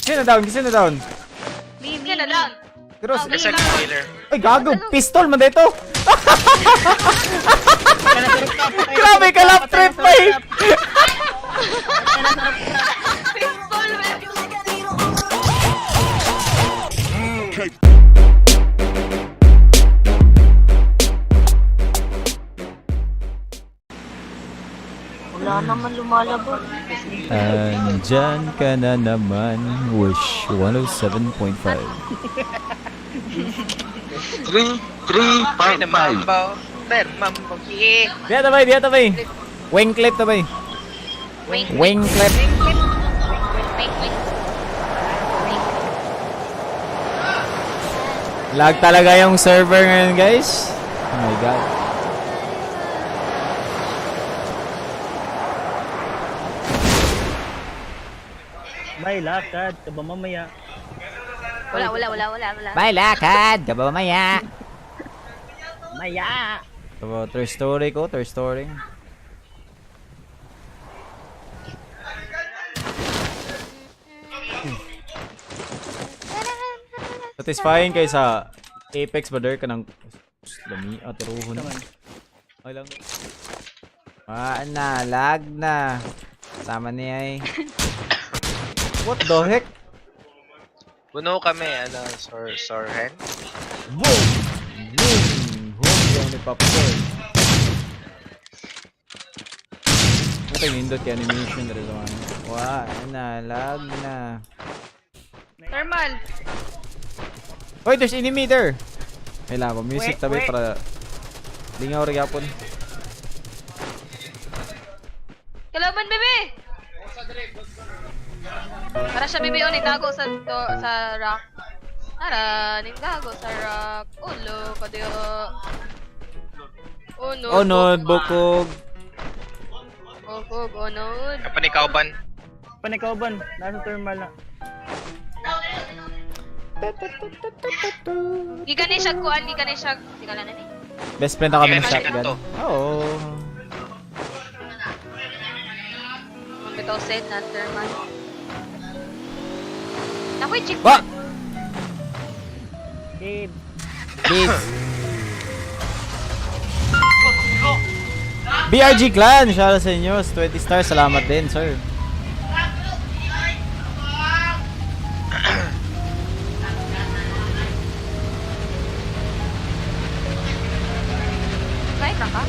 Sino down? Sino down? Sino down? Pero, Second killer. ay gago, pistol man dito. Grabe ka lap trip pa eh. Pistol, man. Wala naman lumalabas. Andyan ka na naman, Wish 107.5. 3.5. Mambo. Ter, mambo. Diya tabay. Wing clip tabay. Wing clip. Lag talaga yung server ngayon, guys. Oh my god. May lakad, ka ba mamaya? Wala. May lakad, ka ba mamaya? Maya! So, third story ko, third story. Satisfying kay sa Apex ba der ka ng dami at ruhon. Okay lang. Lag na. Sama niya eh. What the heck? Puno kami, sorhen. Boom! Boom yung ni popcorn. Ito yung indot kay animation na rin naman. Lag na. Thermal. Hoy, there's enemy there! Kailangan ko, music tabi para lingaw rin yapon. Kalaban, bebe! Para siya, bebe, nitago sa rock. Nitago sa rock. Ulo, kadyo. Onod, bukog. Bukog, onod. Panikaw-ban. Panikaw-ban, nasa thermal na. Di ka na siya kuan, di ka na siya. Di ka na eh. Best friend na kami ng Kaya shotgun. to. Oo. Kung bitaw set na thermal. Nakoy, chick. Ba! Gabe. Please. BRG Clan, shoutout sa inyo. 20 stars, salamat din, sir. Kaya ka ka?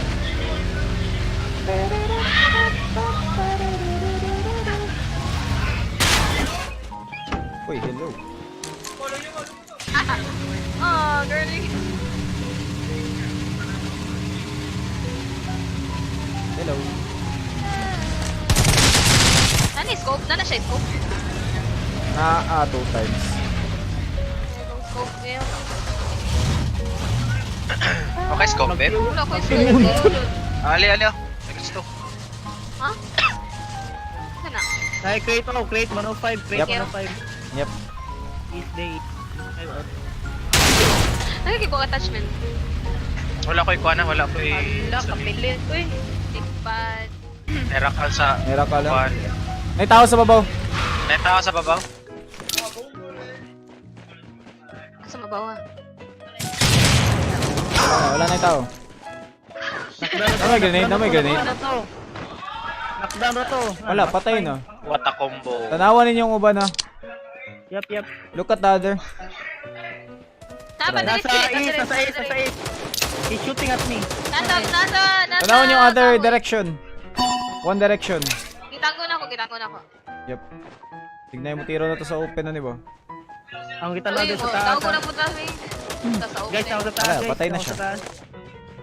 Uy, hello. Oh, girly. Hello. Nani scope? Nana siya scope? 2 times. Scope ngayon. Okay, scope, babe. Wala ko yung scope. Ali. Next to. Ha? Sana? Ay, crate 105, crate Yep. 105. Yep. East day. Ay, what? Nagkikip ko attachment. Wala ko ikuana, wala ko Wala, kapilit. Uy, big bad. Merakal sa... Meron ka lang. kuwan. May tao sa babaw. May tao sa babaw. Asa mabawa? Wala na yung tao. May grenade. Knockdown na to. Wala, patay na. What a combo. Tanawan ninyo yung uban ha. Yep. Look at the other. Tama, Nasa east. He's shooting at me. Nasa. Tanawan yung other direction. One direction. Kitang ko na ako. Yep. Tignan mo tiro na to sa open na, di ba? Ang kita lang Uy, doon sa taas. tawag ko na punta sa open. Guys, ako sa taas. Wala, guys. patay na Ako siya. sa taas.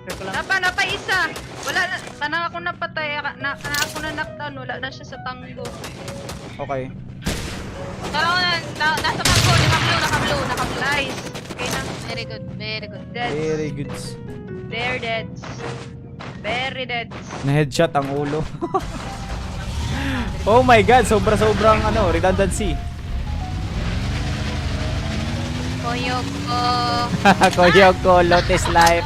Careful lang. Napay isa. Wala na, tanang ako napatay, ako na knockdown, wala na siya sa tango. Okay. Pero nasa bangko, naka-blue. Nice. Okay na. Very good. Dead. Very good. They're dead. Very dead. Na-headshot ang ulo. Oh my god, sobrang redundancy. Koyoko. Koyoko, Lotus Life.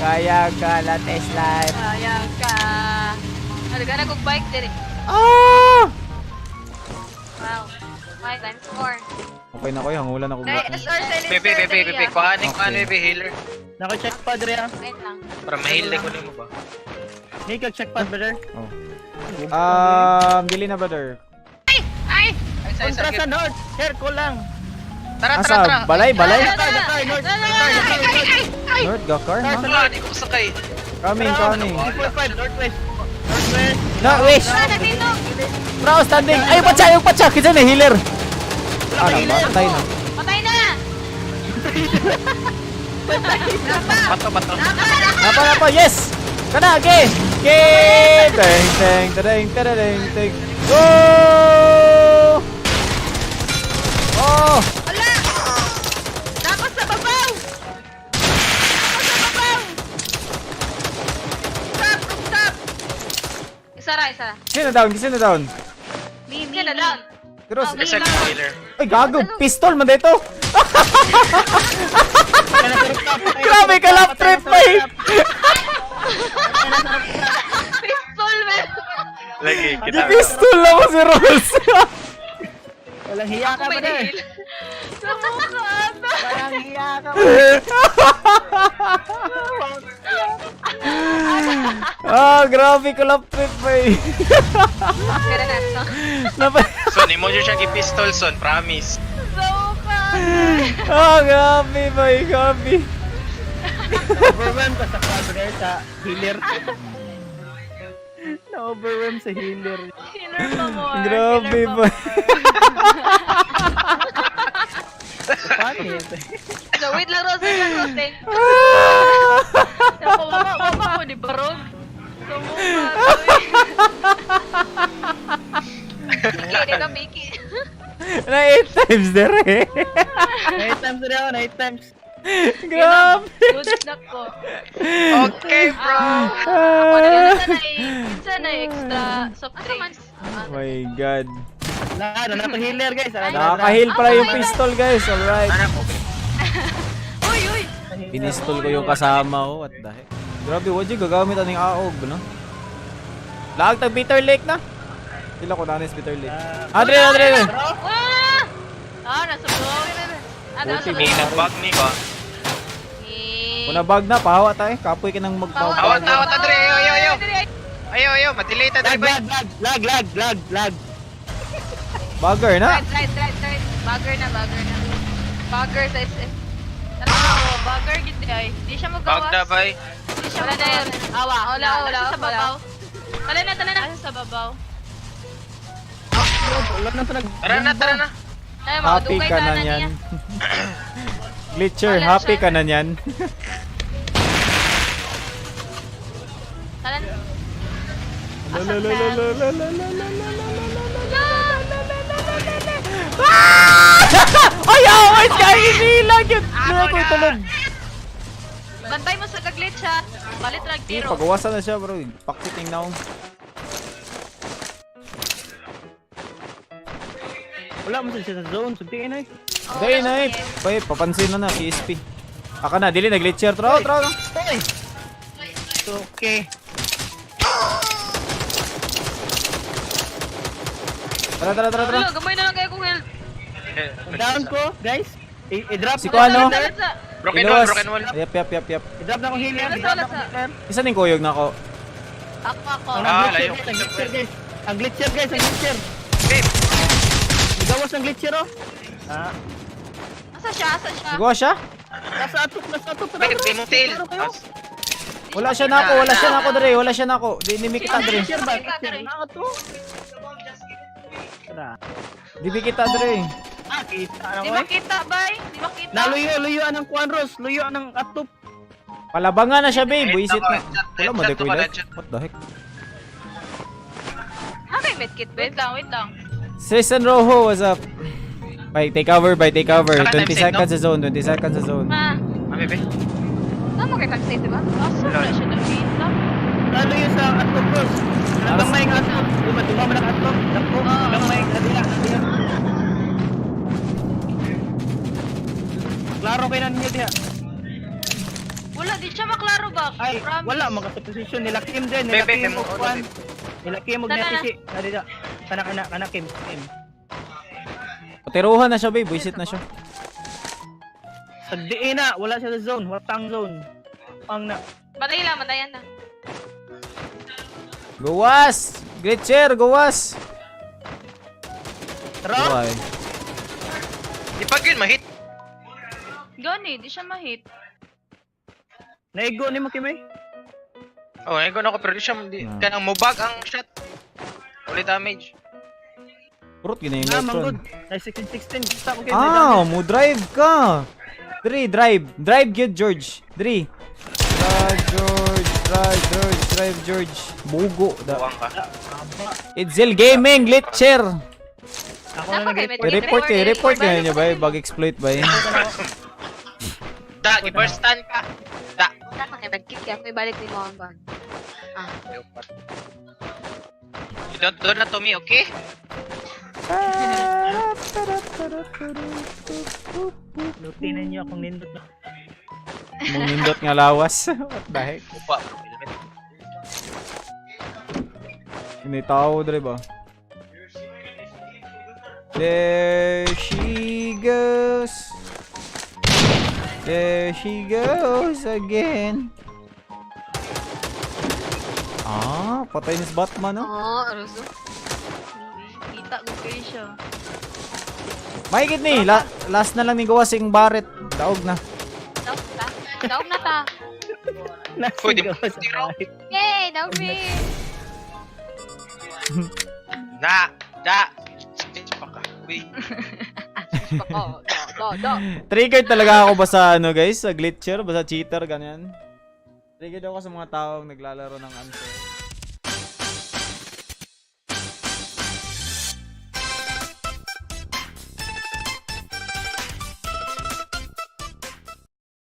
Kaya ka, Lotus Life. Sayang ka. Nagana kong bike din. Ah! Wow. 5 times 4. Okay na ko, hangulan ako. Dahil SR silencer. Bebe. Kuhanin bebe healer. Naka-check pad rin ah. Wait lang. Para mahili ko mo ba? May kag-check pad, brother. Oh. Dili na brother. Ay, Kontra sa north. Sir, ko lang. Tara. Asa, balay. Gakar, north. North Gakar, ha? Wala, di ko sakay. Coming. 345, northwest. Northwest. Na, wish! Nandito. Bro, standing! Ay, yung patsa! Kita na, healer! Ano ba? Patay na. Patay na! Bato. Napa, yes! Kana, okay! Teng! Go! Oh! Wala! Dapat sa babaw! Stop! Isa. Sino down? Mimi na down. Cross. Isa healer. Ay, gago! Pistol man dito! Grabe ka lap trip, mate! Pistol, man. Lagi, Di kita. pistol lang mo si Rolls! Walang hiya ka, May brother. nahil. Sa mukha ata. Walang hiya ka. Grabe ka lap trip, mate! Kaya na. Son, imo dyan siya pistol son, promise. Sa mukha. Grabe, mate! Grabe! Na-overwhelm ka sa brother sa healer. Na-overwhelm sa healer. Healer pa more. Grabe, Healer pa mate! Paano yun? So, wait lang, roasting. Wapa ko, di barog. Sa mukha. Miki, ka, Miki. Na 8 times dere. Night times rin ako, night times. Grabe. Good luck ko. Okay, bro. Ako na sana extra soft drinks. Oh my god. Ano na pang healer guys. Nakaka-heal pala yung pistol, guys. Alright. Anak, okay. Uy! Pinistol ko yung kasama ko. What the heck? Grabe, Wajig. Gagamit aning aog, no? Laag tag Bitter Lake na. Sila ko nanis Bitter Lake. Adre. Nasa buhaw. Buti, May nag-bug ni ko. Kung nabag na, pahawa tayo. Kapoy ka nang magpahawa. Awat, Andre. Ayo. Madelay ta, Andre. Lag. Bagger na. Right. Bagger na. Bagger sa SS. Talaga bagger gid ay. Di siya Bug magawas. na, bay. Di siya magawas. Wala. Sa babaw. Tala na. Sa babaw. Wala na talaga. Tara na. Ay, Happy madugay ka na niya. niyan. Glitcher, Wala happy siya. ka na niyan. Tala na. Ayaw! Ay, kaya inilag yun! Ano ko tulog? Bantay mo sa kaglit siya. Balit rag tiro. Pagawasan na siya, bro. Pakiting na ako. Wala mo siya sa zone. Suntiin na eh. Dahil na eh. Pay, papansin na CSP. Aka na, dili, nag-glitcher. Traw. Hoy! Okay. Tara. Ulo, gamay na lang kayo kung help. Down ko, guys. I-drop Si ko. Kuano? Broken Iluwas. wall. Yap. I-drop na akong healer. Isa ning kuyog na ako. Ako. Ah, layo. Ang glitcher, guys. Ang glitcher. Babe, Igawas ng glitcher, oh. Asa siya? Nagawa siya? Nasa atop. babe, may mong tail. Wala siya na ako, Dre. Wala siya na ako. Di mi kita, Dre. Glitcher ba? Glitcher na ako to. Tara. Di mi kita, Dre. Kita na Di ko eh. makita, bay. Di makita. Naluyo ng Kuanros. Luyo ng atop. Palabangan na siya, babe. Buisit na. Wala mo, Headshot de ko to, life. headshot. What the heck? May medkit, wait lang. Season Rojo, what's up? Take cover. 20 Naka-time save, seconds sa zone. 20 seconds sa zone. Ha? Babe. Tama kayo tag-save, diba? Asa na siya nakita? Naluyo sa atop, bros. Hanggang may atop. Dumaduma mo ng atop. Dako. Hanggang may adila. Klaro kayo na ninyo diha. Wala, di siya maklaro ba? Ay, Promise. wala mga sa position nila Kim din, Bebe, nila Kim mo, og kwan. Nila Kim og Tara na. netisi. Kana Kim. Matiruhan na siya, babe. Buisit na siya. Sa diin na, wala siya sa zone, watang zone. Ang na. Patay lang, matayan na. Gawas! Glitcher, gawas! Tara! Buhay. Di pag yun, mahit. Gani, di siya ma-hit. Naigo ni mo, Kimay. Oh, ngayon ko na ako, pero di siya, kanang mubag ang shot. Ulit damage. Purot, gina yung Ah, electron. manggod. Ay, 16-16. Gusto ko kayo. Ah, mo drive ka! Dre, drive. Drive good, George. Dre. Drive, George. Drive, George. Drive, George. Bugo. Buwang ka. Itzel Gaming, Glitcher. Ako na Napakay, nag-report. may Report kayo, report kayo niya ba? Bug exploit ba yun? Da, giburstan ka. Da. Tama kayo, nag-kick yan. May balik ni mo ang ban. You don't do that to me, okay? Lutinan niyo akong nindot na. Mong nindot nga lawas. What the heck? Upa. Hindi tao, Dre ba? There she goes. There she goes again. Ah, patay ni si Batman, no? Oo, Aruso. Kita ko kayo siya. Mahigit ni, last na lang ni Gawasing Barret. Daog na. Daog na. Daog na ta. Pwede mo. Nasigaw sa Yay, daog me. Da. Bitch pa ka. Wait. Do. Triggered talaga ako ba sa ano guys, sa glitcher, ba sa cheater, ganyan. Triggered ako sa mga taong naglalaro ng unfair.